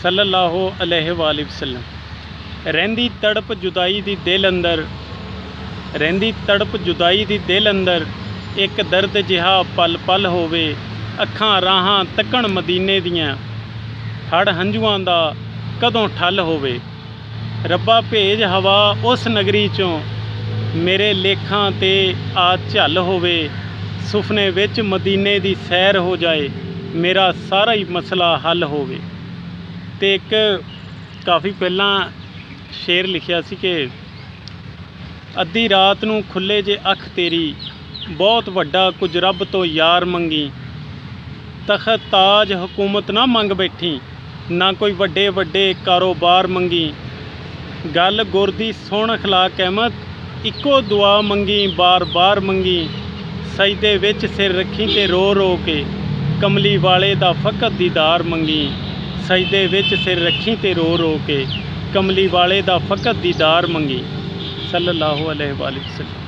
सल्लल्लाहु अलैहि वसल्लम। रहिंदी तड़प जुदाई दी दिल अंदर, रहिंदी तड़प जुदाई दी दिल अंदर, एक दर्द जिहा पल पल होवे। अखां राहां तकण मदीने दियां, हड़ हंझुआं दा कदों ठल होवे। रब्बा भेज हवा उस नगरी चों, मेरे लेखां ते आ झल होवे। सुफने विच मदीने दी सैर हो जाए, मेरा सारा ही मसला हल होवे। ते एक काफ़ी पहलां शेर लिखिया सी कि अद्धी रात नूं खुले जे अख तेरी, बहुत वड्डा कुछ रब तो यार मंगी। तखत ताज हुकूमत ना मंग बैठी, ना कोई वड्डे वड्डे कारोबार मंगी। गल गुर दी सुण अखलाक अहमद, इक्को दुआ मंगी बार बार मंगी। सजदे विच सिर रखी ते रो रो के, कमली वाले दा फकत दीदार मंगी। सजदे विच सिर रखी ते रो रो के, कमली वाले दा फकत दीदार मंगी। सल्लल्लाहु अलैहि वसल्लम।